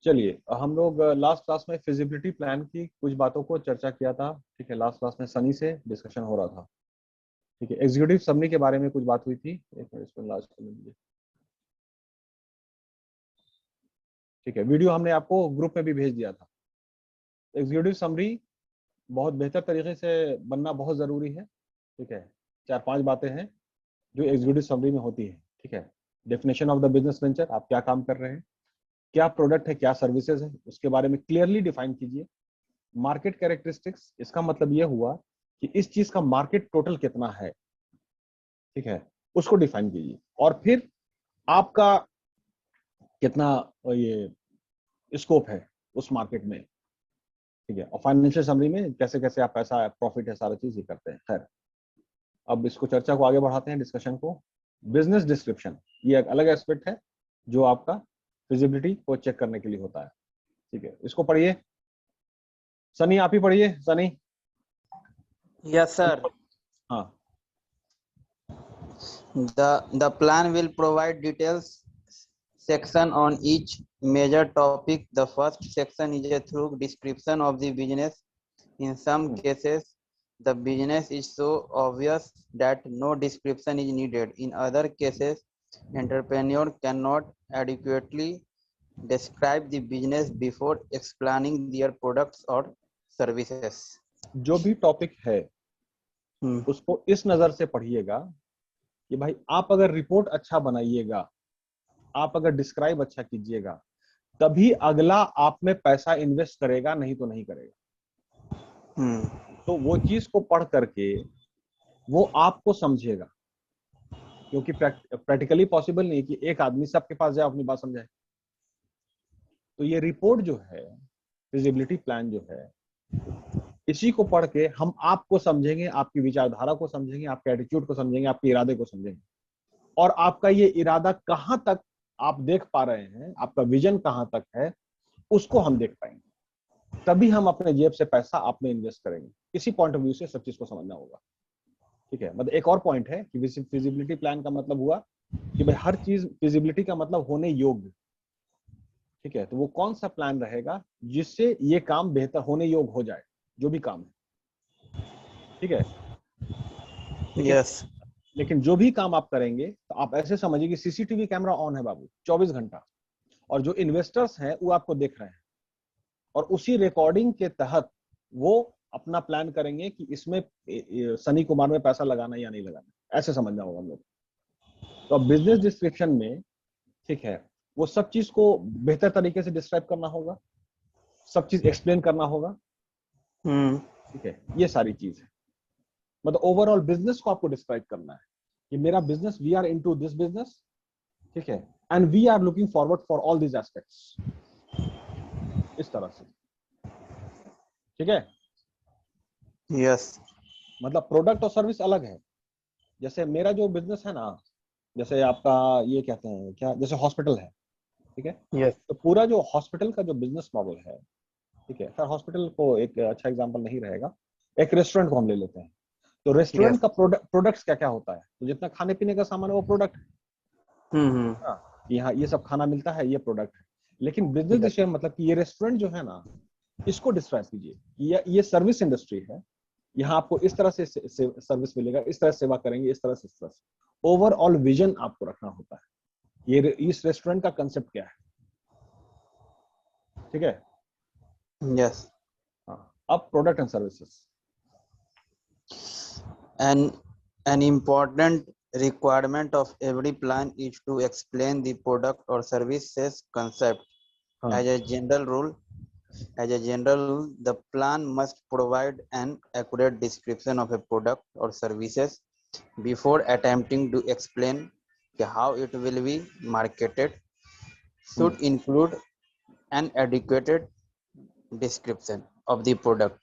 चलिए, हम लोग लास्ट क्लास में फिजिबिलिटी प्लान की कुछ बातों को चर्चा किया था। ठीक है, लास्ट क्लास में सनी से डिस्कशन हो रहा था। ठीक है, एग्जीक्यूटिव समरी के बारे में कुछ बात हुई थी। एक मिनट, इसको लास्ट कर लीजिए। ठीक है, वीडियो हमने आपको ग्रुप में भी भेज दिया था। एग्जीक्यूटिव समरी बहुत बेहतर तरीके से बनना बहुत जरूरी है। ठीक है, 4-5 बातें हैं जो एग्जीक्यूटिव समरी में होती है। ठीक है, definition of the business venture, आप क्या काम कर रहे हैं, क्या प्रोडक्ट है, क्या सर्विसेज है, उसके बारे में क्लियरली डिफाइन कीजिए। मार्केट कैरेक्टरिस्टिक्स, इसका मतलब यह हुआ कि इस चीज का मार्केट टोटल कितना है। ठीक है, उसको डिफाइन कीजिए। और फिर आपका कितना ये स्कोप है उस मार्केट में। ठीक है, और फाइनेंशियल समरी में कैसे कैसे आप पैसा, प्रॉफिट है, सारा चीज ये करते हैं। खैर, अब इसको चर्चा को आगे बढ़ाते हैं, डिस्कशन को। बिजनेस डिस्क्रिप्शन, ये एक अलग एस्पेक्ट है जो आपका फिजिबिलिटी को चेक करने के लिए होता है। ठीक है, इसको पढ़िए। सनी, आप ही पढ़िए। सनी। Yes, sir. हाँ, The plan will provide details section on each major topic. The first section is a thorough description of the business. In some cases, the business is so obvious that no description is needed. In other cases, entrepreneur cannot adequately describe the business before explaining their products or services. जो भी topic है उसको इस नजर से पढ़िएगा कि भाई आप अगर रिपोर्ट अच्छा बनाइएगा, आप अगर डिस्क्राइब अच्छा कीजिएगा, तभी अगला आप में पैसा इन्वेस्ट करेगा, नहीं तो नहीं करेगा। तो वो चीज को पढ़ करके वो आपको समझेगा, क्योंकि प्रैक्टिकली पॉसिबल नहीं कि एक आदमी सबके पास जाए अपनी बात समझाए। तो ये रिपोर्ट जो है, फिजिबिलिटी प्लान जो है, इसी को पढ़ के हम आपको समझेंगे, आपकी विचारधारा को समझेंगे, आपके एटीट्यूड को समझेंगे, आपके इरादे को समझेंगे, और आपका ये इरादा कहां तक आप देख पा रहे हैं, आपका विजन कहां तक है, उसको हम देख पाएंगे। तभी हम अपने जेब से पैसा आप में इन्वेस्ट करेंगे। इसी पॉइंट ऑफ व्यू से सब चीज को समझना होगा। ठीक है, मतलब एक और पॉइंट है कि फिजिबिलिटी प्लान का मतलब हुआ कि भाई हर चीज, फिजिबिलिटी का मतलब होने योग्य। ठीक है, तो वो कौन सा प्लान रहेगा जिससे ये काम बेहतर होने योग्य हो जाए, जो भी काम है। ठीक है, Yes. लेकिन जो भी काम आप करेंगे तो आप ऐसे समझिए कि सीसीटीवी कैमरा ऑन है बाबू 24 घंटा, और जो इन्वेस्टर्स हैं वो आपको देख रहे हैं, और उसी रिकॉर्डिंग के तहत वो अपना प्लान करेंगे कि इसमें सनी कुमार में पैसा लगाना या नहीं लगाना। ऐसे समझना होगा हम लोग। तो अब बिजनेस डिस्क्रिप्शन में, ठीक है, वो सब चीज को बेहतर तरीके से डिस्क्राइब करना होगा, सब चीज एक्सप्लेन करना होगा। ठीक है, ये सारी चीज है। मतलब ओवरऑल बिजनेस को आपको डिस्क्राइब करना है कि मेरा business, we are into this business. ठीक है, and we are looking forward for all these aspects, इस तरह से। ठीक है, Yes. मतलब प्रोडक्ट और सर्विस अलग है। जैसे मेरा जो बिजनेस है ना, जैसे आपका ये कहते हैं क्या, जैसे हॉस्पिटल है। ठीक है, Yes. तो पूरा जो हॉस्पिटल का जो बिजनेस मॉडल है, ठीक है, खैर हॉस्पिटल को एक अच्छा एग्जांपल नहीं रहेगा, एक रेस्टोरेंट को हम ले लेते हैं। तो रेस्टोरेंट Yes. का प्रोडक्ट्स क्या क्या होता है, तो जितना खाने पीने का सामान है वो प्रोडक्ट। हाँ, यहाँ ये सब खाना मिलता है, ये प्रोडक्ट है। लेकिन बिजनेस Yes. डिसीजन मतलब कि ये रेस्टोरेंट जो है ना, इसको डिस्क्राइब कीजिए। ये सर्विस इंडस्ट्री है, यहाँ आपको इस तरह से सर्विस मिलेगा, इस तरह से सेवा करेंगे, इस तरह से, इस तरह से। ओवरऑल विजन आपको रखना होता है, ये इस रेस्टोरेंट का कंसेप्ट क्या है। ठीक है, Yes. हाँ, अब product and services. An important requirement of every plan is to explain the product or services concept. हाँ, As a general rule, the plan must provide an accurate description of a product or services before attempting to explain how it will be marketed. Should include an adequate description of the product,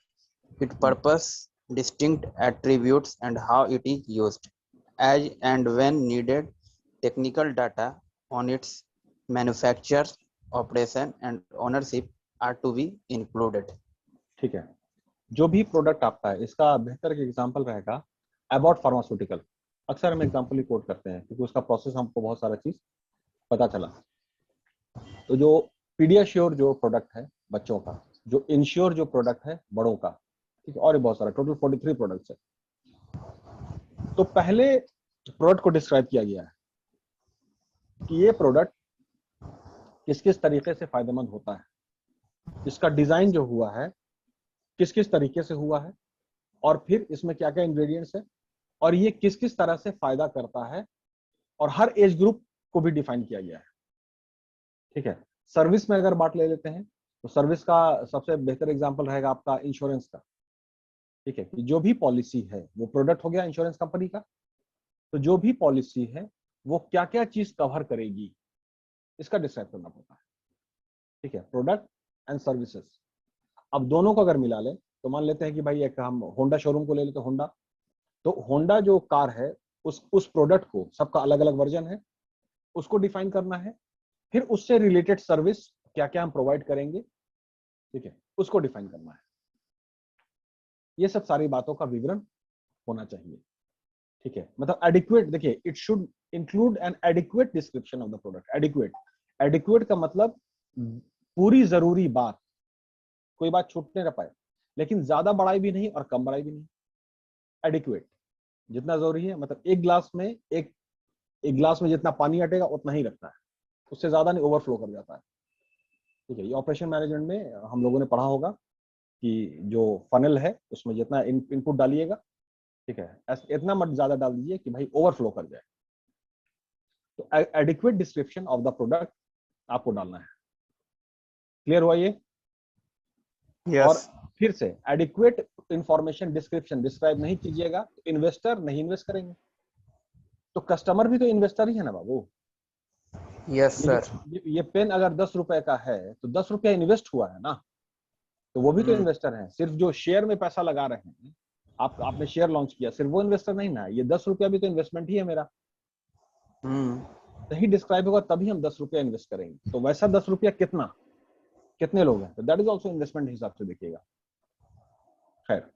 its purpose, distinct attributes, and how it is used. As and when needed, technical data on its manufacture, operation, and ownership are to be included. ठीक है, जो भी product आपका है, इसका बेहतर example रहेगा about pharmaceutical. अक्सर हम एग्जांपल ही कोट करते हैं क्योंकि उसका प्रोसेस हमको बहुत सारा चीज पता चला। तो जो पीडियाश्योर जो प्रोडक्ट है बच्चों का, जो इंश्योर जो प्रोडक्ट है बड़ों का, ठीक है, और भी बहुत सारा, टोटल 43 प्रोडक्ट्स है। तो पहले प्रोडक्ट को डिस्क्राइब किया गया है कि ये प्रोडक्ट किस किस तरीके से फायदेमंद होता है, इसका डिजाइन जो हुआ है किस किस तरीके से हुआ है, और फिर इसमें क्या क्या इंग्रेडिएंट्स है, और ये किस किस तरह से फायदा करता है, और हर एज ग्रुप को भी डिफाइन किया गया है। ठीक है, सर्विस में अगर बात ले लेते हैं तो सर्विस का सबसे बेहतर एग्जांपल रहेगा आपका इंश्योरेंस का। ठीक है, कि जो भी पॉलिसी है, वो प्रोडक्ट हो गया इंश्योरेंस कंपनी का, तो जो भी पॉलिसी है वो क्या क्या चीज कवर करेगी, इसका डिसाइड करना पड़ता है। ठीक है, प्रोडक्ट एंड सर्विसेज। अब दोनों को अगर मिला लें तो मान लेते हैं कि भाई एक हम होंडा शोरूम को ले लेते हैं, होंडा, तो होंडा जो कार है उस प्रोडक्ट को, सबका अलग अलग वर्जन है, उसको डिफाइन करना है, फिर उससे रिलेटेड सर्विस क्या क्या हम प्रोवाइड करेंगे, ठीक है, उसको डिफाइन करना है। ये सब सारी बातों का विवरण होना चाहिए। ठीक है, मतलब एडिक्वेट, देखिए it should include N adequate description of the product. Adequate, adequate का मतलब पूरी जरूरी बात, कोई बात छूटने न पाए, लेकिन ज्यादा बड़ाई भी नहीं और कम बड़ाई भी नहीं। एडिक्वेट, जितना जरूरी है, मतलब एक गिलास में जितना पानी अटेगा उतना ही रखना है, उससे ज्यादा नहीं, ओवरफ्लो कर जाता है। ठीक है, ये ऑपरेशन मैनेजमेंट में हम लोगों ने पढ़ा होगा कि जो फनल है उसमें जितना इनपुट डालिएगा, ठीक है, इतना मत ज्यादा डाल दीजिए कि भाई ओवरफ्लो कर जाए। तो adequate description of the product आपको डालना है। क्लियर हुआ ये? Yes. और फिर से एडिक्वेट इंफॉर्मेशन डिस्क्रिप्शन डिस्क्राइब नहीं कीजिएगा तो इन्वेस्टर नहीं इन्वेस्ट करेंगे। तो कस्टमर भी तो इन्वेस्टर ही है ना बाबू। Yes, sir. ये पेन अगर 10 रुपए का है तो 10 रुपया इन्वेस्ट हुआ है ना, तो वो भी तो इन्वेस्टर है। सिर्फ जो शेयर में पैसा लगा रहे हैं, आपने शेयर लॉन्च किया, सिर्फ वो इन्वेस्टर नहीं ना, ये 10 रुपया भी तो इन्वेस्टमेंट ही है मेरा। सही डिस्क्राइब होगा तभी हम 10 रुपया इन्वेस्ट करेंगे। तो वैसा 10 रुपया कितने लोग हैं, तो दैट इज ऑल्सो इन्वेस्टमेंट हिसाब से देखिएगा। खैर,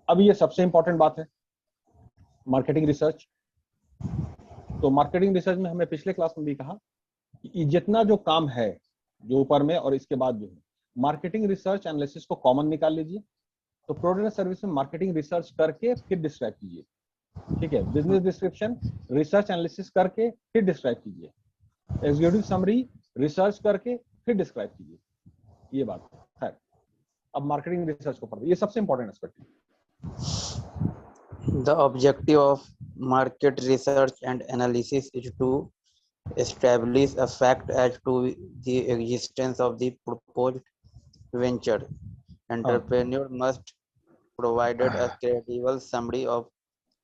अब ये सबसे इंपॉर्टेंट बात है, मार्केटिंग रिसर्च। तो मार्केटिंग रिसर्च में हमें पिछले क्लास में भी कहा कि जितना जो काम है जो ऊपर में और इसके बाद जो है, मार्केटिंग रिसर्च एनालिसिस को कॉमन निकाल लीजिए। तो प्रोडक्ट एंड सर्विस में मार्केटिंग रिसर्च करके फिर डिस्क्राइब कीजिए। ठीक है, बिजनेस डिस्क्रिप्शन रिसर्च एनालिसिस करके फिर डिस्क्राइब कीजिए। एग्जीक्यूटिव समरी रिसर्च करके फिर डिस्क्राइब कीजिए। ये बात है। अब मार्केटिंग रिसर्च को पढ़ते, ये सबसे इंपॉर्टेंट एस्पेक्ट है। The objective of market research and analysis is to establish a fact as to the existence of the proposed venture. Entrepreneur must provide a credible summary of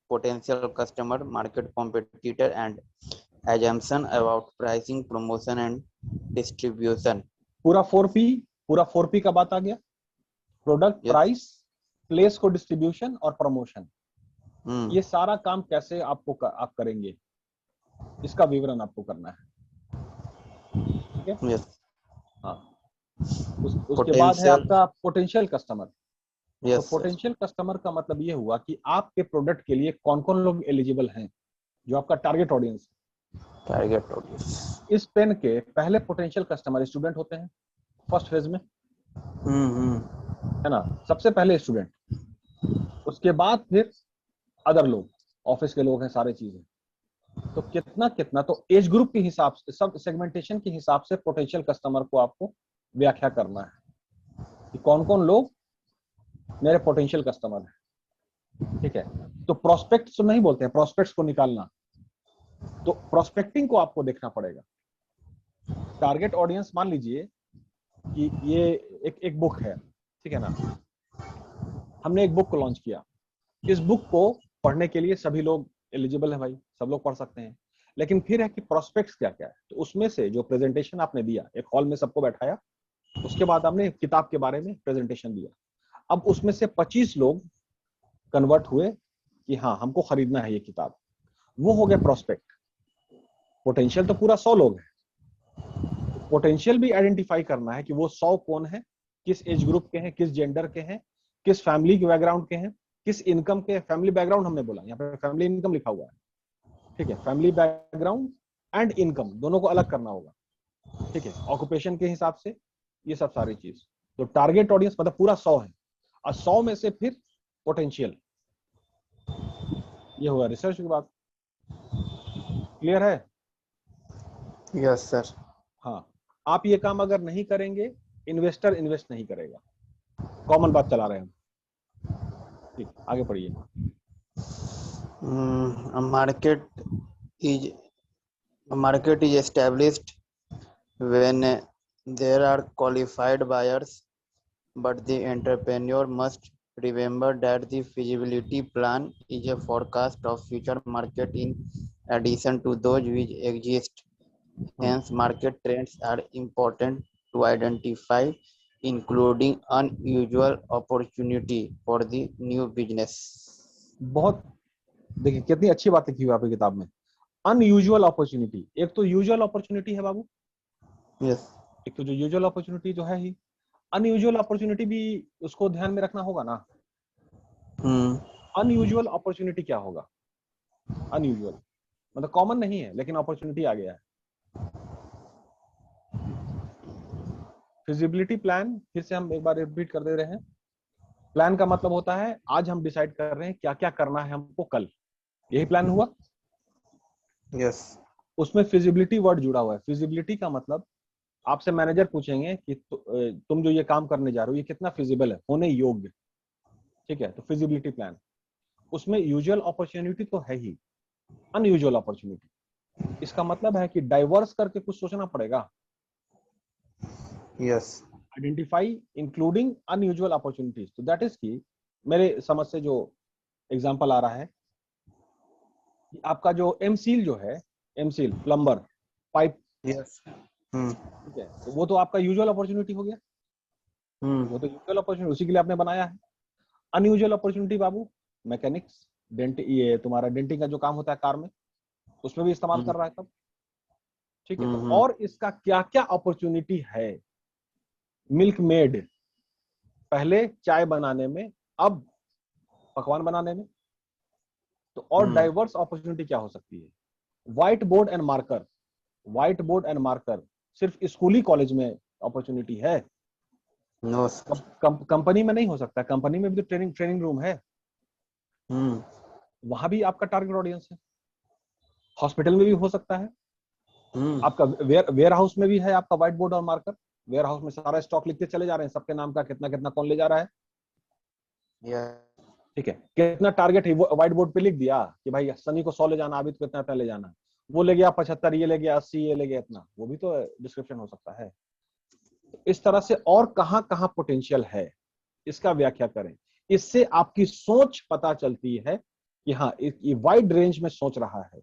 potential customer, market competitor, and assumption about pricing, promotion, and distribution. पूरा 4P का बात आ गया, product, price, place को distribution और promotion. ये सारा काम कैसे आप करेंगे, इसका विवरण आपको करना है। ठीक है, yes. हाँ, उसके बाद है आपका पोटेंशियल कस्टमर। yes, तो पोटेंशियल कस्टमर का मतलब ये हुआ कि आपके प्रोडक्ट के लिए कौन कौन लोग एलिजिबल हैं, जो आपका टारगेट ऑडियंस है। इस पेन के पहले पोटेंशियल कस्टमर स्टूडेंट होते हैं फर्स्ट फेज में, है ना, सबसे पहले स्टूडेंट, उसके बाद फिर अदर लोग, ऑफिस के लोग हैं, सारे चीजें। तो कितना तो एज ग्रुप के हिसाब से, सब सेगमेंटेशन के हिसाब से पोटेंशियल कस्टमर को आपको व्याख्या करना है कि कौन कौन लोग मेरे पोटेंशियल कस्टमर हैं। ठीक है, तो प्रोस्पेक्ट्स नहीं बोलते हैं, प्रोस्पेक्ट्स को निकालना, तो प्रोस्पेक्टिंग को आपको देखना पड़ेगा। टारगेट ऑडियंस, मान लीजिए कि ये एक बुक है, ठीक है ना, हमने एक बुक को लॉन्च किया, इस बुक को पढ़ने के लिए सभी लोग एलिजिबल है भाई, सब लोग पढ़ सकते हैं, लेकिन फिर है कि प्रोस्पेक्ट्स क्या क्या है। तो उसमें से जो प्रेजेंटेशन आपने दिया, एक हॉल में सबको बैठाया, उसके बाद आपने किताब के बारे में प्रेजेंटेशन दिया, अब उसमें से 25 लोग कन्वर्ट हुए कि हाँ हमको खरीदना है ये किताब, वो हो गया प्रोस्पेक्ट। पोटेंशियल तो पूरा 100 लोग हैं, पोटेंशियल भी आइडेंटिफाई करना है कि वो 100 कौन है, किस एज ग्रुप के हैं, किस जेंडर के हैं, किस फैमिली के बैकग्राउंड के हैं, किस इनकम के। फैमिली बैकग्राउंड हमने बोला, यहाँ पे फैमिली इनकम लिखा हुआ है, ठीक है, फैमिली बैकग्राउंड एंड इनकम दोनों को अलग करना होगा। ठीक है, ऑक्यूपेशन के हिसाब से ये सब सारी चीज। तो टारगेट ऑडियंस मतलब पूरा 100 है, और 100 में से फिर पोटेंशियल। ये हुआ रिसर्च की बात। क्लियर है? Yes sir. हाँ, आप ये काम अगर नहीं करेंगे, इन्वेस्टर इन्वेस्ट नहीं करेगा। कॉमन बात चला रहे हैं हम। ठीक, आगे पढ़िए। Market is established when there are qualified buyers, but the entrepreneur must remember that the feasibility plan is a forecast of future market in addition to those which exist. Hence, market trends are important to identify, including unusual opportunity for the new business. बहुत देखिए कितनी अच्छी बातें की हुई आपकी किताब में। अनयूजुअल अपॉर्चुनिटी, एक तो यूजुअल अपॉर्चुनिटी है बाबू, यस। एक तो जो यूजुअल अपॉर्चुनिटी जो है ही, अनयूजुअल अपॉर्चुनिटी भी उसको ध्यान में रखना होगा ना। अनयूजुअल अपॉर्चुनिटी क्या होगा? अनयूजुअल मतलब कॉमन नहीं है, लेकिन अपॉर्चुनिटी आ गया है। फिजिबिलिटी प्लान, फिर से हम एक बार रिपीट कर दे रहे हैं। प्लान का मतलब होता है आज हम डिसाइड कर रहे हैं क्या क्या करना है हमको कल, यही प्लान हुआ। यस। उसमें फिजिबिलिटी वर्ड जुड़ा हुआ है। फिजिबिलिटी का मतलब आपसे मैनेजर पूछेंगे कि तुम जो ये काम करने जा रहे हो ये कितना फिजिबल है, होने योग्य। ठीक है, तो फिजिबिलिटी प्लान, उसमें यूजुअल अपॉर्चुनिटी तो है ही, अनयूजुअल अपॉर्चुनिटी, इसका मतलब है कि डाइवर्स करके कुछ सोचना पड़ेगा। Yes. Identify including unusual opportunities. तो दैट इज की मेरे समझ से जो एग्जांपल आ रहा है, आपका जो एमसील जो है, एमसील प्लम्बर पाइप, यस। ठीक है, तो वो तो आपका यूजुअल अपॉर्चुनिटी हो गया। वो तो यूजुअल अपॉर्चुनिटी उसी के लिए आपने बनाया है। अनयूजुअल अपॉर्चुनिटी बाबू, मैकेनिक्स, डेंट, ये तुम्हारा डेंटिंग का जो काम होता है कार में, उसमें भी इस्तेमाल कर रहा है सब। ठीक है, तो और इसका क्या क्या अपॉर्चुनिटी है? मिल्क मेड, पहले चाय बनाने में, अब पकवान बनाने में। तो और डाइवर्स अपॉर्चुनिटी क्या हो सकती है? White board and marker, white board and marker सिर्फ स्कूली कॉलेज में अपॉर्चुनिटी है? नो। कंपनी में नहीं हो सकता। कंपनी में भी तो ट्रेनिंग रूम है, वहां भी आपका टारगेट ऑडियंस है। हॉस्पिटल में भी हो सकता है, आपका वेयर हाउस में भी है आपका व्हाइट बोर्ड और मार्कर। वेयर हाउस में सारा स्टॉक लिखते चले जा रहे हैं, सबके नाम का कितना कितना कौन ले जा रहा है। ठीक है, कितना टारगेट है व्हाइट बोर्ड पे लिख दिया कि भाई सनी को 100 ले जाना, आबिद को इतना इतना ले जाना, वो ले गया 75, ये ले गया 80, ये ले गया इतना, वो भी तो डिस्क्रिप्शन हो सकता है। इस तरह से और कहां कहां पोटेंशियल है, इसका व्याख्या करें। इससे आपकी सोच पता चलती है कि हाँ ये वाइड रेंज में सोच रहा है,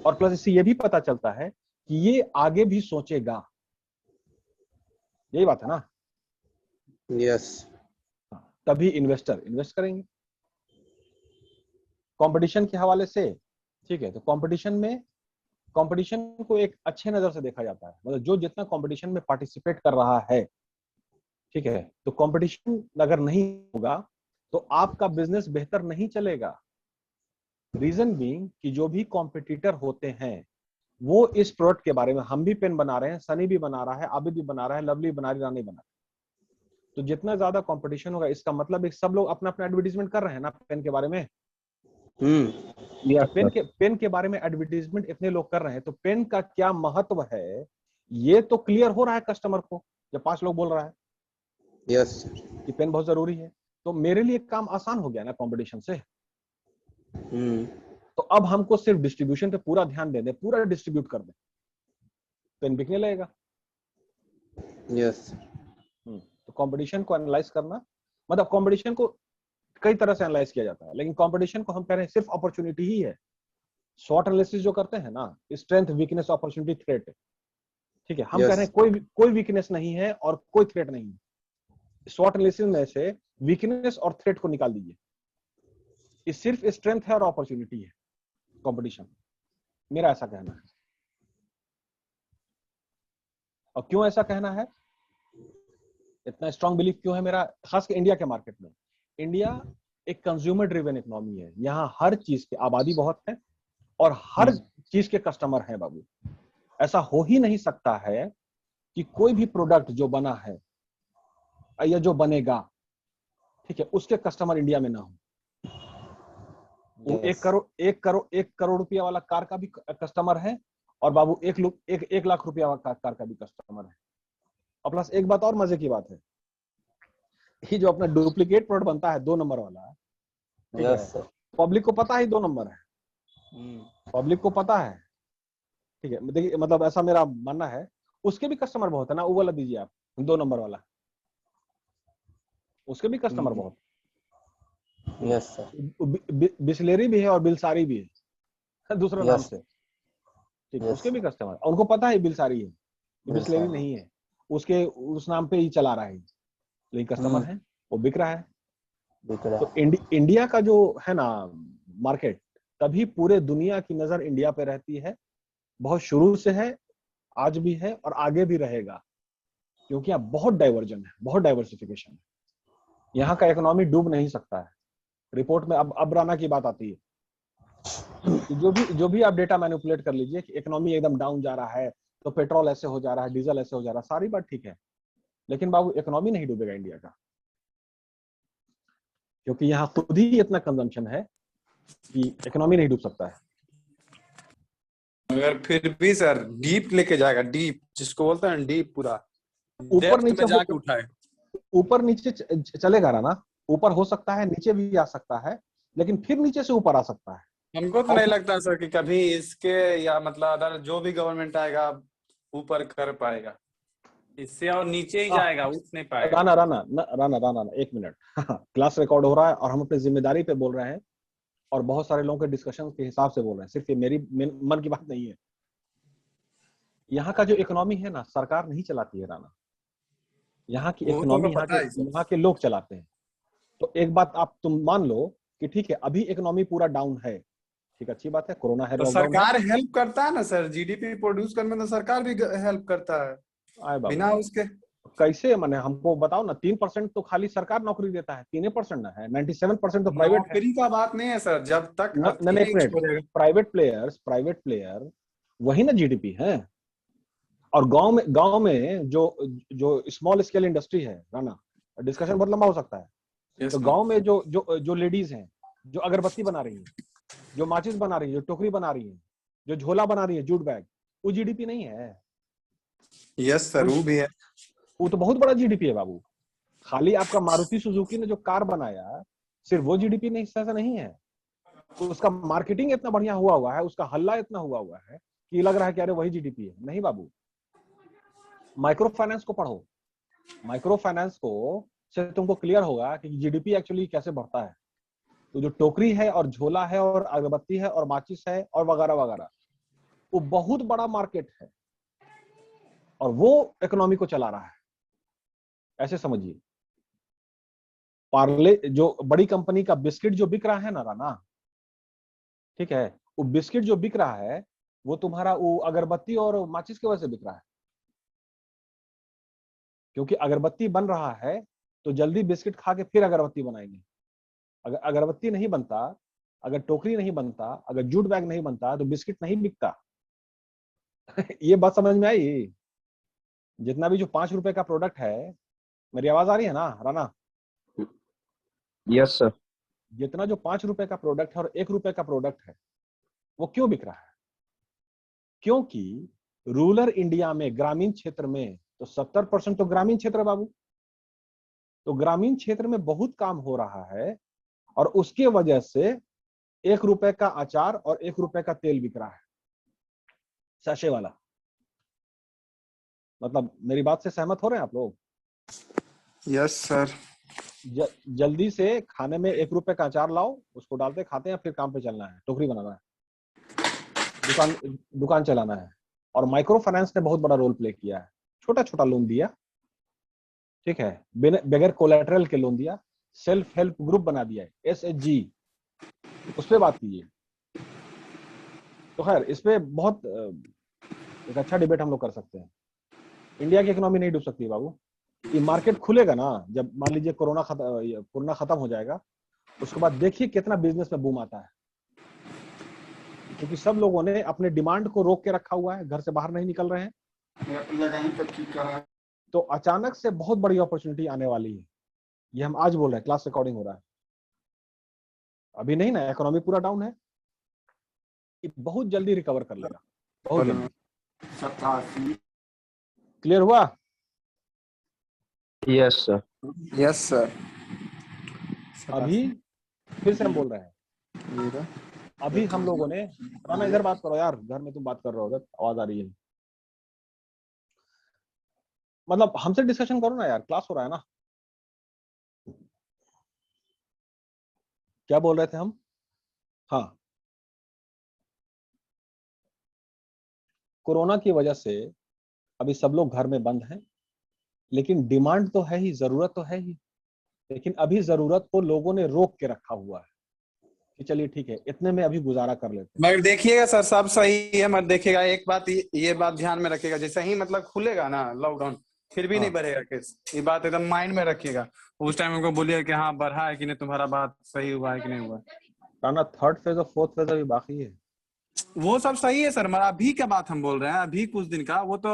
और प्लस इससे ये भी पता चलता है कि ये आगे भी सोचेगा। यही बात है ना? यस। तभी इन्वेस्टर इन्वेस्ट करेंगे। कंपटीशन के हवाले से, ठीक है, तो कंपटीशन को एक अच्छे नजर से देखा जाता है। मतलब जो जितना कंपटीशन में पार्टिसिपेट कर रहा है, ठीक है, तो कंपटीशन अगर नहीं होगा तो आपका बिजनेस बेहतर नहीं चलेगा। रीजन बीइंग कि जो भी कॉम्पिटिटर होते हैं वो इस प्रोडक्ट के बारे में, हम भी पेन बना रहे हैं, सनी भी बना रहा है, आबिद भी बना रहा है, लवली बना रही, रानी बना रही, तो जितना ज्यादा कंपटीशन होगा इसका मतलब एक सब लोग अपना अपना एडवर्टीजमेंट कर रहे हैं ना पेन के बारे में। पेन के बारे में एडवर्टीजमेंट इतने लोग कर रहे हैं, तो पेन का क्या महत्व है ये तो क्लियर हो रहा है कस्टमर को, जब 5 लोग बोल रहा है यस कि पेन बहुत जरूरी है, तो मेरे लिए काम आसान हो गया ना कंपटीशन से। तो अब हमको सिर्फ डिस्ट्रीब्यूशन पे पूरा ध्यान दे दें, पूरा डिस्ट्रीब्यूट कर दें, पेन बिकने लगेगा। यस। तो कंपटीशन को एनालाइज करना, मतलब कंपटीशन को कई तरह से एनालाइज किया जाता है, लेकिन कंपटीशन को हम कह रहे हैं सिर्फ अपॉर्चुनिटी ही है। शॉर्ट एनालिसिस जो करते हैं ना, स्ट्रेंथ, वीकनेस, अपॉर्चुनिटी, थ्रेट, ठीक है, हम कह रहे हैं कोई वीकनेस नहीं है और कोई थ्रेट नहीं है। शॉर्ट एनालिसिस में से वीकनेस और थ्रेट को निकाल दीजिए, ये सिर्फ स्ट्रेंथ है और अपॉर्चुनिटी है कंपटीशन, मेरा ऐसा कहना है। और क्यों ऐसा कहना है, इतना स्ट्रॉन्ग बिलीफ क्यों है मेरा, खासकर इंडिया के मार्केट में? इंडिया एक कंज्यूमर ड्रिवन इकोनॉमी है, यहाँ हर चीज की आबादी बहुत है और हर चीज के कस्टमर हैं बाबू। ऐसा हो ही नहीं सकता है कि कोई भी प्रोडक्ट जो बना है या जो बनेगा, ठीक है, उसके कस्टमर इंडिया में ना हो। वो Yes. 1 करोड़ रुपया वाला कार का भी कस्टमर है, और बाबू 1 लाख रुपया वाला कार का भी कस्टमर है। और प्लस एक बात और मजे की बात है, ये जो अपना डुप्लीकेट प्रोडक्ट बनता है 2 नंबर वाला, ठीक Yes, है, sir. पब्लिक को पता है 2 नंबर है, पब्लिक को पता है, ठीक है। देखिए मतलब ऐसा मेरा मानना है, उसके भी कस्टमर बहुत है ना, वो वाला दीजिए आप, 2 नंबर वाला, उसके भी कस्टमर बहुत। Yes, sir. बिस्लेरी भी है और बिलसारी भी है दूसरा नाम Yes. से, ठीक है, Yes. उसके भी कस्टमर, उनको पता है बिलसारी है, ये बिस्लेरी बिल्कुल। नहीं है, उसके उस नाम पे ही चला रहा है, लेकिन कस्टमर है, वो बिक रहा है। बिक रहा तो है। इंडिया का जो है ना मार्केट, तभी पूरे दुनिया की नजर इंडिया पे रहती है, बहुत शुरू से है, आज भी है और आगे भी रहेगा, क्योंकि यहाँ बहुत डाइवर्जन है, बहुत डाइवर्सिफिकेशन है। यहाँ का इकोनॉमी डूब नहीं सकता है। रिपोर्ट में अब राना की बात आती है कि जो भी आप डेटा मैनिपुलेट कर लीजिए कि इकोनॉमी एकदम डाउन जा रहा है, तो पेट्रोल ऐसे हो जा रहा है, डीजल ऐसे हो जा रहा है, सारी बात ठीक है, लेकिन बाबू इकोनॉमी नहीं डूबेगा इंडिया का, क्योंकि यहाँ खुद ही इतना कंजम्पशन है कि इकोनॉमी नहीं डूब सकता है। मगर फिर भी सर डीप लेके जाएगा, डीप जिसको बोलते हैं डीप, पूरा ऊपर डेप्थ नीचे में जाके उठाए। ऊपर नीचे चलेगा ना, ऊपर हो सकता है, नीचे भी आ सकता है, लेकिन फिर नीचे से ऊपर आ सकता है। हमको तो नहीं लगता सर कि कभी इसके या मतलब अदर जो भी गवर्नमेंट आएगा ऊपर कर पाएगा, इससे और नीचे ही जाएगा, उठ नहीं पाएगा। राना 1 मिनट क्लास रिकॉर्ड हो रहा है और हम अपनी जिम्मेदारी पे बोल रहे हैं, और बहुत सारे लोगों के डिस्कशन के हिसाब से बोल रहे हैं, सिर्फ ये मेरी मन की बात नहीं है। यहाँ का जो इकोनॉमी है ना, सरकार नहीं चलाती है राना, यहाँ की वो तो इकोनॉमी पता है सर। यहाँ के लोग चलाते हैं। तो एक बात आप तुम मान लो कि ठीक है, अभी इकोनॉमी पूरा डाउन है, ठीक, अच्छी बात है, कोरोना है, तो लॉकडाउन है, सरकार हेल्प करता है ना सर, जीडीपी प्रोड्यूस करने में तो सरकार भी हेल्प करता है आए बिना बाबू, उसके। कैसे, माने हमको बताओ ना, 3% तो खाली सरकार नौकरी देता है, 3% ना है, 97% तो प्राइवेट है। नौकरी का बात नहीं है सर, जब तक अथी एक नहीं मिनट, छोड़ेगा। प्राइवेट प्लेयर वही ना जीडीपी है। और गांव में जो स्मॉल स्केल इंडस्ट्री है राना, डिस्कशन बहुत लंबा हो सकता है। तो यस गांव में जो लेडीज हैं, जो अगरबत्ती बना रही हैं, जो माचिस बना रही है, जो टोकरी बना रही है, जो झोला बना रही है, जूट बैग, वो जीडीपी नहीं है। यस सर, वो भी है। वो तो बहुत बड़ा जीडीपी है बाबू। खाली आपका मारुति सुजुकी ने जो कार बनाया, सिर्फ वो जीडीपी नहीं, हिस्सा नहीं है। तो उसका मार्केटिंग इतना बढ़िया हुआ है, उसका हल्ला इतना हुआ है कि लग रहा है कि अरे वही जीडीपी है। नहीं बाबू, माइक्रो फाइनेंस को पढ़ो, माइक्रो फाइनेंस को से तुमको क्लियर होगा कि जीडीपी एक्चुअली कैसे बढ़ता है। तो जो टोकरी है और झोला है और अगरबत्ती है और माचिस है और वगैरह वगैरह, वो बहुत बड़ा मार्केट है और वो इकोनॉमी को चला रहा है, ऐसे समझिए। पार्ले जो बड़ी कंपनी का बिस्किट जो बिक रहा है ना राना, ठीक है, वो बिस्किट जो बिक रहा है, वो तुम्हारा वो अगरबत्ती और माचिस की वजह से बिक रहा है, क्योंकि अगरबत्ती बन रहा है तो जल्दी बिस्किट खा के फिर अगरबत्ती बनाएंगे। अगर अगरबत्ती नहीं बनता, अगर टोकरी नहीं बनता, अगर जूट बैग नहीं बनता, तो बिस्किट नहीं बिकता। ये बात समझ में आई? जितना भी जो 5 रुपए का प्रोडक्ट है, मेरी आवाज आ रही है ना राना? Yes sir. जितना जो 5 रुपए का प्रोडक्ट है और 1 रुपए का प्रोडक्ट है, वो क्यों बिक रहा है? क्योंकि रूरल इंडिया में, ग्रामीण क्षेत्र में, तो 70% तो ग्रामीण क्षेत्र है बाबू। तो ग्रामीण क्षेत्र में बहुत काम हो रहा है और उसके वजह से 1 रुपए का अचार और 1 रुपए का तेल बिक रहा है, सैशे वाला। मतलब मेरी बात से सहमत हो रहे हैं आप लोग? Yes sir. जल्दी से खाने में 1 रुपए का अचार लाओ, उसको डालते खाते हैं, फिर काम पे चलना है, टोकरी बनाना है, दुकान चलाना है। और माइक्रो फाइनेंस ने बहुत बड़ा रोल प्ले किया है, छोटा छोटा लोन दिया, ठीक है, बगैर कोलैटरल के लोन दिया, सेल्फ हेल्प ग्रुप बना दिया है, SHG, उस पर बात कीजिए। तो खैर, इस पे बहुत एक अच्छा डिबेट हम लोग कर सकते हैं। इंडिया की इकोनॉमी नहीं डूब सकती बाबू। ये मार्केट खुलेगा ना, जब मान लीजिए कोरोना खत्म हो जाएगा, उसके बाद देखिए कितना बिजनेस में बूम आता है। क्योंकि सब लोगों ने अपने डिमांड को रोक के रखा हुआ है, घर से बाहर नहीं निकल रहे हैं, तो अचानक से बहुत बड़ी अपॉर्चुनिटी आने वाली है। ये हम आज बोल रहे हैं, क्लास रिकॉर्डिंग हो रहा है अभी नहीं ना, इकोनॉमी पूरा डाउन है, ये बहुत जल्दी रिकवर कर लेगा, बहुत जल्दी। क्लियर हुआ? Yes sir. Yes sir. अभी फिर से हम बोल रहे हैं, अभी हम लोगों ने, राना इधर बात करो यार, घर में तुम बात कर रहे हो, उधर आवाज आ रही है, मतलब हमसे डिस्कशन करो ना यार, क्लास हो रहा है ना। क्या बोल रहे थे हम? हाँ, कोरोना की वजह से अभी सब लोग घर में बंद हैं, लेकिन डिमांड तो है ही, जरूरत तो है ही, लेकिन अभी जरूरत को लोगों ने रोक के रखा हुआ है कि चलिए ठीक है, इतने में अभी गुजारा कर लेते हैं। मगर देखिएगा सर, सब सही है, मत देखिएगा एक बात, ये बात ध्यान में रखिएगा, जैसे ही मतलब खुलेगा ना लॉकडाउन, फिर भी नहीं बढ़ेगा केस, ये बात एकदम माइंड में रखिएगा। उस टाइम उनको बोलिए कि हाँ बढ़ा है कि नहीं, तुम्हारा बात सही हुआ है कि नहीं हुआ। राना, थर्ड फेज और फोर्थ फेज अभी बाकी है। वो सब सही है सर, मगर अभी क्या बात हम बोल रहे हैं, अभी कुछ दिन का, वो तो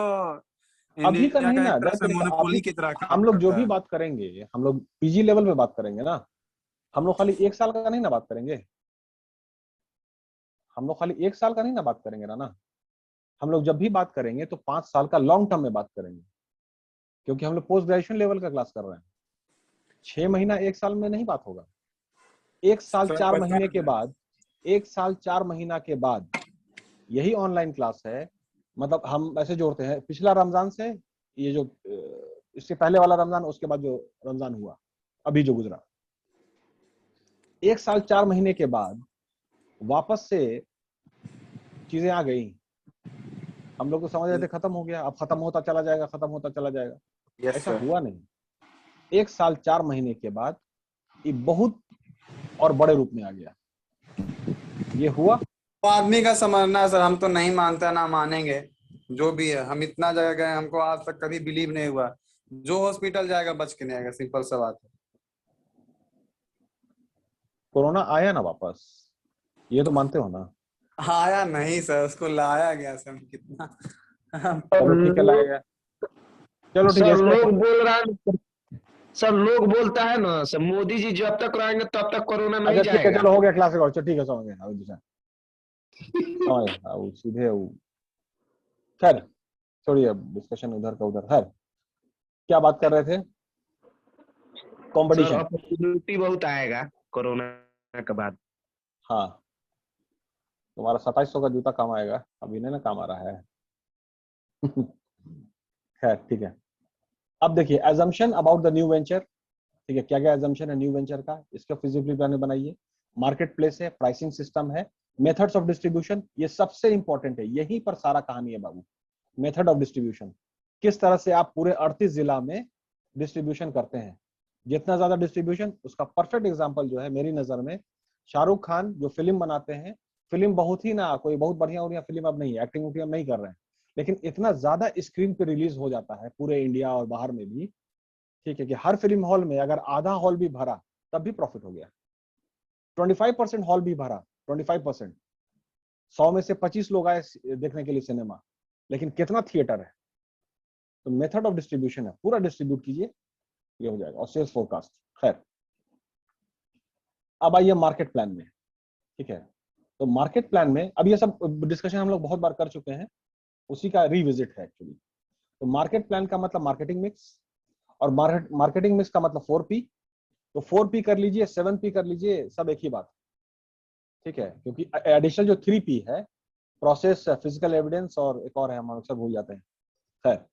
अभी का इंडिया नहीं का ना, एक तरह से देख मोनोपोली अभी की तरह हम काम लोग जो करता भी है। बात करेंगे, हम लोग पीजी लेवल पे बात करेंगे ना, हम लोग खाली एक साल का नहीं ना बात करेंगे, हम लोग खाली एक साल का नहीं ना बात करेंगे ना, हम लोग जब भी बात करेंगे तो 5 साल का लॉन्ग टर्म में बात करेंगे, क्योंकि हम लोग पोस्ट ग्रेजुएशन लेवल का क्लास कर रहे हैं। 6 महीना एक साल में नहीं बात होगा, एक साल सर 4 बता महीने के रहे हैं। बाद, एक साल 4 महीना के बाद यही ऑनलाइन क्लास है। मतलब हम ऐसे जोड़ते हैं, पिछला रमजान से ये जो इससे पहले वाला रमजान, उसके बाद जो रमजान हुआ अभी जो गुजरा, 1 साल 4 महीने के बाद वापस से चीजें आ गई। हम लोग तो समझ रहे थे खत्म हो गया, अब खत्म होता चला जाएगा, खत्म होता चला जाएगा, यस ऐसा सर। हुआ नहीं। 1 साल 4 महीने के बाद ये बहुत और बड़े रूप में आ गया, ये हुआ। तो आदमी का समझना है सर, हम तो नहीं मानते ना मानेंगे, जो भी है, हम इतना जगह गए, हमको आज तक कभी बिलीव नहीं हुआ, जो हॉस्पिटल जाएगा बच के नहीं आएगा, सिंपल सा बात है। कोरोना आया ना वापस, ये तो मानते हो ना? आया नहीं सर, उसको लाया गया सर, कितना चलो ठीक है, लाया गया, चलो ठीक है, सर इस लोग पे बोल रहा है, सर लोग बोलता है ना सर, मोदी जी जब तक रहेंगे तब तक कोरोना अच्छा नहीं ठीक है, जाएगा। चलो हो गया क्लास रिकॉर्ड, चलो ठीक है, समझ गए, अब दूसरा समझ गए, वो सीधे वो, खैर छोड़िए अब डिस्कशन उधर का उधर। खैर, क्या बात कर रहे थे? Sir competition. अपॉर्चुनिटी बहुत आएगा कोरोना के बाद। हाँ, तुम्हारा 2700 का जूता काम आएगा, अभी नहीं ना काम आ रहा है। खैर ठीक है, अब देखिए assumption about the new venture. ठीक है, क्या क्या एजम्पशन है न्यू वेंचर का, इसका फिजिबिलिटी प्लान बनाइए। मार्केट प्लेस है, प्राइसिंग सिस्टम है, मेथड्स ऑफ डिस्ट्रीब्यूशन, ये सबसे इंपॉर्टेंट है, यहीं पर सारा कहानी है बाबू। मेथड ऑफ डिस्ट्रीब्यूशन, किस तरह से आप पूरे 38 जिला में डिस्ट्रीब्यूशन करते हैं। जितना ज्यादा डिस्ट्रीब्यूशन, उसका परफेक्ट एग्जांपल जो है मेरी नजर में, शाहरुख खान जो फिल्म बनाते हैं, फिल्म बहुत ही ना, कोई बहुत बढ़िया फिल्म अब नहीं है, एक्टिंग उटिंग नहीं कर रहे हैं, लेकिन इतना ज्यादा स्क्रीन पे रिलीज हो जाता है पूरे इंडिया और बाहर में भी, ठीक है, कि हर फिल्म हॉल में अगर आधा हॉल भी भरा तब भी प्रॉफिट हो गया। 25% हॉल भी भरा, 25%, 100 में से 25 लोग आए देखने के लिए सिनेमा, लेकिन कितना थिएटर है। तो मेथड ऑफ डिस्ट्रीब्यूशन है, पूरा डिस्ट्रीब्यूट कीजिए, ये हो जाएगा। और सेल्स फोरकास्ट। खैर, अब आइए मार्केट प्लान में। ठीक है, तो मार्केट प्लान में अब ये सब डिस्कशन हम लोग बहुत बार कर चुके हैं, उसी का रिविजिट है एक्चुअली। तो मार्केट प्लान का मतलब मार्केटिंग मिक्स, और मार्केटिंग मिक्स का मतलब 4P। तो 4P कर लीजिए, 7P कर लीजिए, सब एक ही बात। ठीक है, क्योंकि एडिशनल जो 3P है, प्रोसेस, फिजिकल एविडेंस और एक और है, हम अक्सर भूल जाते हैं। खैर,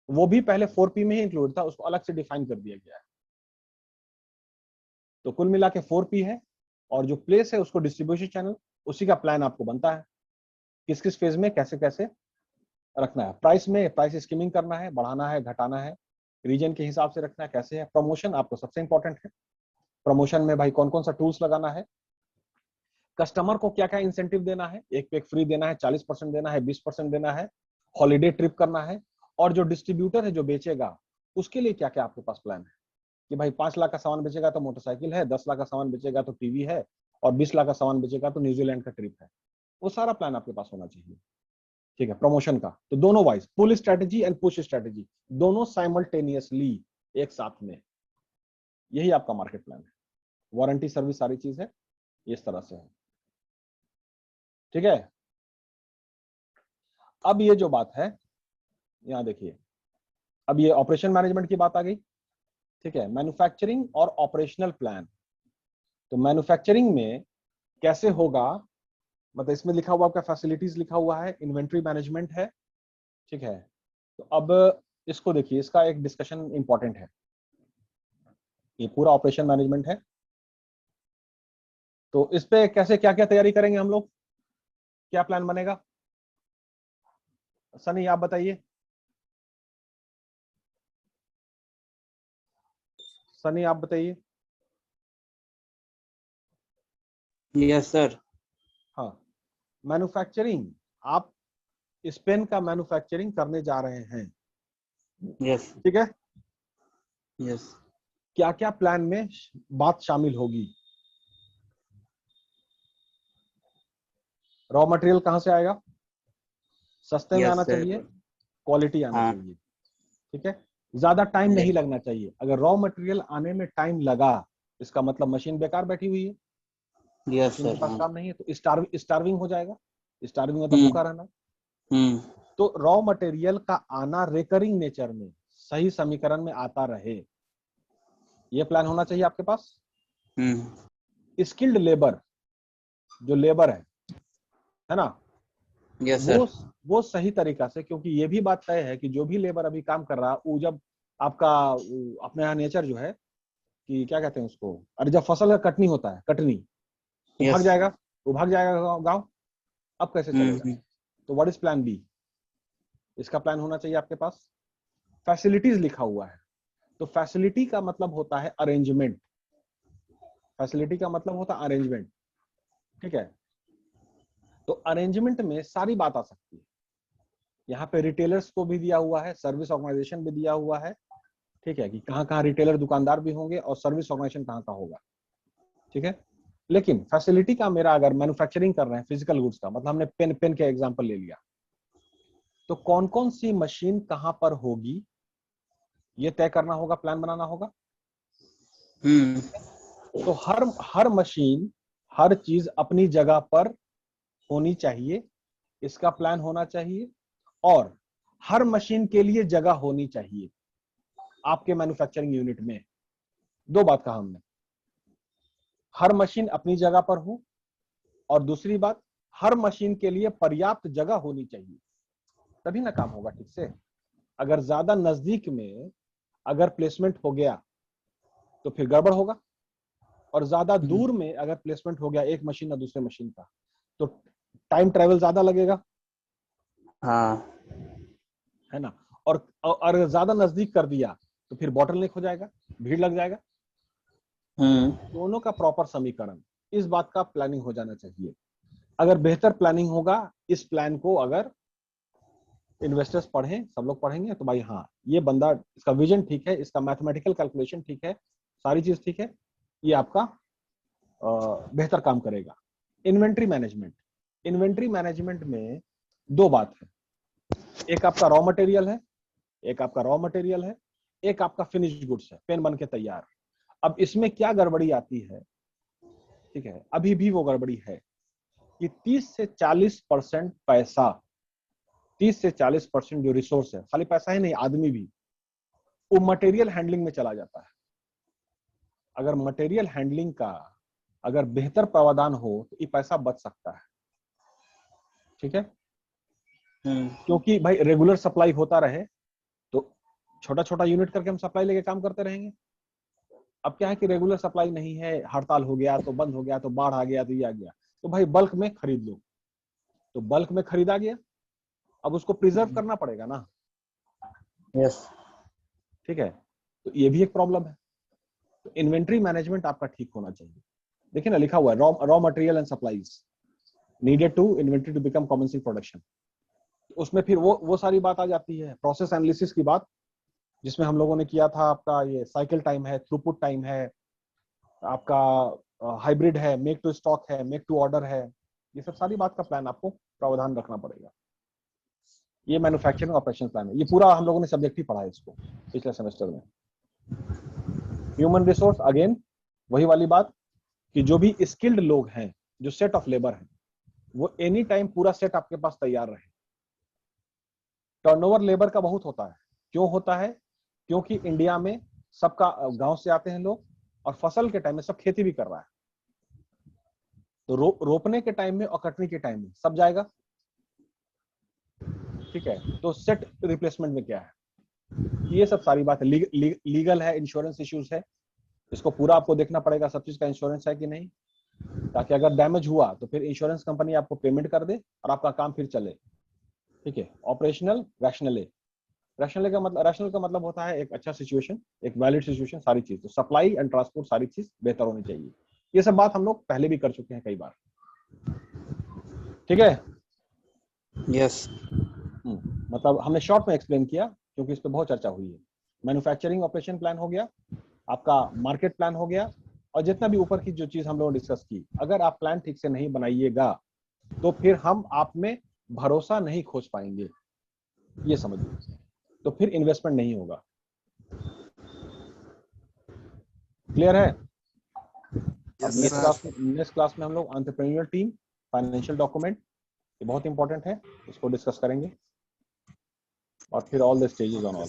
वो भी पहले 4P में ही इंक्लूड था, उसको अलग से डिफाइन कर दिया गया है। तो कुल मिला के 4P है, और जो प्लेस है उसको डिस्ट्रीब्यूशन चैनल, उसी का प्लान आपको बनता है, किस किस फेज में कैसे कैसे रखना है। प्राइस में प्राइस स्कीमिंग करना है, बढ़ाना है, घटाना है, रीजन के हिसाब से रखना है, कैसे है। प्रमोशन आपको सबसे इंपॉर्टेंट है, प्रमोशन में भाई कौन कौन सा टूल्स लगाना है, कस्टमर को क्या क्या इंसेंटिव देना है, एक पे एक फ्री देना है, 40% देना है, 20% देना है, हॉलीडे ट्रिप करना है, और जो डिस्ट्रीब्यूटर है जो बेचेगा उसके लिए क्या क्या आपके पास प्लान है, कि भाई 5 लाख का सामान बेचेगा तो मोटरसाइकिल है, 10 लाख का सामान बेचेगा तो टीवी है, और 20 लाख का सामान बेचेगा तो न्यूजीलैंड का ट्रिप है। वो सारा प्लान आपके पास होना चाहिए, ठीक है, प्रमोशन का। तो दोनों wise, pull strategy and push strategy, दोनों साइमल्टेनियसली एक साथ में, यही आपका मार्केट प्लान है। वारंटी सर्विस सारी चीज है, इस तरह से है, ठीक है। अब ये जो बात है, यहां देखिए, अब ये ऑपरेशन मैनेजमेंट की बात आ गई, ठीक है, मैन्युफैक्चरिंग और ऑपरेशनल प्लान। तो मैन्युफैक्चरिंग में कैसे होगा, मतलब इसमें लिखा हुआ आपका फैसिलिटीज लिखा हुआ है, इन्वेंट्री मैनेजमेंट है, ठीक है। तो अब इसको देखिए, इसका एक डिस्कशन इंपॉर्टेंट है। ये पूरा ऑपरेशन मैनेजमेंट है, तो इस पे कैसे क्या क्या तैयारी करेंगे हम लोग, क्या प्लान बनेगा, सनी आप बताइए। सनी आप बताइए। Yes sir. हाँ, मैन्युफैक्चरिंग, आप इस पेन का मैन्युफैक्चरिंग करने जा रहे हैं, यस। ठीक है। यस। क्या क्या प्लान में बात शामिल होगी, रॉ मटेरियल कहां से आएगा, सस्ते में यस आना सर। चाहिए, क्वालिटी आना हाँ। चाहिए, ठीक है, ज्यादा टाइम Yes. नहीं लगना चाहिए। अगर रॉ मटेरियल आने में टाइम लगा, इसका मतलब मशीन बेकार बैठी हुई है, यस मशीन के सर। पास हाँ। काम नहीं है, तो स्टार्विंग हो जाएगा। स्टार्विंग मतलब भूखा रहना। तो रॉ मटेरियल का आना रेकरिंग नेचर में, सही समीकरण में आता रहे, ये प्लान होना चाहिए आपके पास। स्किल्ड लेबर, जो लेबर है ना, यस सर। वो सही तरीका से, क्योंकि ये भी बात तय है कि जो भी लेबर अभी काम कर रहा है, वो जब आपका अपने यहाँ नेचर जो है कि क्या कहते हैं उसको, अरे जब फसल का कटनी होता है, कटनी, वो भाग जाएगा, गाँव। अब कैसे चलेगा, तो व्हाट इज प्लान बी, इसका प्लान होना चाहिए आपके पास। फैसिलिटीज लिखा हुआ है, तो फैसिलिटी का मतलब होता है अरेंजमेंट, फैसिलिटी का मतलब होता है अरेंजमेंट, ठीक है। तो अरेंजमेंट में सारी बात आ सकती है, यहाँ पे रिटेलर्स को भी दिया हुआ है, सर्विस ऑर्गेनाइजेशन भी दिया हुआ है, ठीक है, कि कहाँ कहाँ रिटेलर दुकानदार भी होंगे और सर्विस ऑर्गेनाइजेशन कहाँ का होगा, ठीक है। लेकिन फैसिलिटी का मेरा, अगर मैन्युफैक्चरिंग कर रहे हैं फिजिकल गुड्स का, मतलब हमने पेन के एग्जांपल ले लिया, तो कौन कौन सी मशीन कहां पर होगी, ये तय करना होगा, प्लान बनाना होगा। तो हर मशीन, हर चीज अपनी जगह पर होनी चाहिए, इसका प्लान होना चाहिए। और हर मशीन के लिए जगह होनी चाहिए आपके मैन्युफैक्चरिंग यूनिट में। दो बात कहा हमने, हर मशीन अपनी जगह पर हो, और दूसरी बात, हर मशीन के लिए पर्याप्त जगह होनी चाहिए, तभी ना काम होगा ठीक से। अगर ज्यादा नजदीक में अगर प्लेसमेंट हो गया तो फिर गड़बड़ होगा, और ज्यादा दूर में अगर प्लेसमेंट हो गया एक मशीन और दूसरे मशीन का, तो टाइम ट्रेवल ज्यादा लगेगा, हाँ। है ना। और ज्यादा नजदीक कर दिया तो फिर बॉटलनेक हो जाएगा, भीड़ लग जाएगा। दोनों का प्रॉपर समीकरण, इस बात का प्लानिंग हो जाना चाहिए। अगर बेहतर प्लानिंग होगा, इस प्लान को अगर इन्वेस्टर्स पढ़ें, सब लोग पढ़ेंगे, तो भाई हाँ, ये बंदा, इसका विजन ठीक है, इसका मैथमेटिकल कैलकुलेशन ठीक है, सारी चीज ठीक है, ये आपका बेहतर काम करेगा। इन्वेंट्री मैनेजमेंट, इन्वेंट्री मैनेजमेंट में दो बात है, एक आपका रॉ मटेरियल है, एक आपका फिनिश्ड गुड्स है, पेन बन के तैयार। अब इसमें क्या गड़बड़ी आती है, ठीक है, अभी भी वो गड़बड़ी है कि 30 से 40% पैसा, 30 से 40% जो रिसोर्स है, खाली पैसा ही नहीं, आदमी भी, वो मटेरियल हैंडलिंग में चला जाता है। अगर मटेरियल हैंडलिंग का अगर बेहतर प्रावधान हो तो ये पैसा बच सकता है, ठीक है। क्योंकि भाई रेगुलर सप्लाई होता रहे तो छोटा छोटा यूनिट करके हम सप्लाई लेके काम करते रहेंगे। अब क्या है कि रेगुलर सप्लाई नहीं है, हड़ताल हो गया तो बंद हो गया, तो बाढ़ आ गया तो ये आ गया, तो भाई बल्क में खरीद लो, तो बल्क में खरीदा गया, अब उसको प्रिजर्व करना पड़ेगा ना। यस। ठीक है, तो ये भी एक प्रॉब्लम है। तो इन्वेंट्री मैनेजमेंट आपका ठीक होना चाहिए। देखिए ना, लिखा हुआ है raw material and supplies needed to inventory to become commencing production. उसमें फिर वो सारी बात आ जाती है, प्रोसेस एनालिसिस की बात, जिसमें हम लोगों ने किया था, आपका ये साइकिल टाइम है, थ्रूपुट टाइम है, आपका हाइब्रिड है, मेक टू स्टॉक है, मेक टू ऑर्डर है, ये सब सारी बात का प्लान आपको प्रावधान रखना पड़ेगा। ये मैन्युफैक्चरिंग ऑपरेशन प्लान है, ये पूरा हम लोगों ने सब्जेक्ट ही पढ़ा है इसको पिछले सेमेस्टर में। ह्यूमन रिसोर्स, अगेन वही वाली बात कि जो भी स्किल्ड लोग हैं, जो सेट ऑफ लेबर है, वो एनी टाइम पूरा सेट आपके पास तैयार रहे। टर्नओवर लेबर का बहुत होता है। क्यों होता है? क्योंकि इंडिया में सबका गांव से आते हैं लोग, और फसल के टाइम में सब खेती भी कर रहा है, तो रोपने के टाइम में और कटने के टाइम में सब जाएगा। ठीक है, तो सेट रिप्लेसमेंट में क्या है, ये सब सारी बात है। लीगल है, इंश्योरेंस इश्यूज है, इसको पूरा आपको देखना पड़ेगा, सब चीज का इंश्योरेंस है कि नहीं, ताकि अगर डैमेज हुआ तो फिर इंश्योरेंस कंपनी आपको पेमेंट कर दे और आपका काम फिर चले। ठीक है, ऑपरेशनल, रैशनल का मतलब होता है एक अच्छा सिचुएशन, एक वैलिड सिचुएशन, सारी चीज, तो सप्लाई एंड ट्रांसपोर्ट सारी चीज बेहतर होनी चाहिए। ये सब बात हम लोग पहले भी कर चुके हैं कई बार। ठीक है, यस। मतलब हमने शॉर्ट में एक्सप्लेन किया क्योंकि इस पे बहुत चर्चा हुई है। मैन्युफैक्चरिंग ऑपरेशन प्लान हो गया, आपका मार्केट प्लान हो गया, और जितना भी ऊपर की जो चीज हम लोगों ने डिस्कस की, अगर आप प्लान ठीक से नहीं बनाइएगा तो फिर हम आप में भरोसा नहीं खोज पाएंगे, ये समझिए, तो फिर इन्वेस्टमेंट नहीं होगा। क्लियर है? नेक्स्ट क्लास में हम लोग एंटरप्रेन्योर टीम, फाइनेंशियल डॉक्यूमेंट, ये बहुत इंपॉर्टेंट है, इसको डिस्कस करेंगे, और फिर all the stages on all.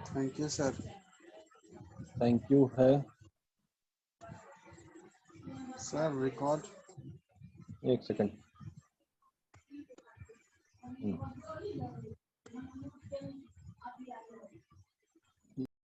Thank you sir. Thank you है सर रिकॉर्ड, एक सेकंड।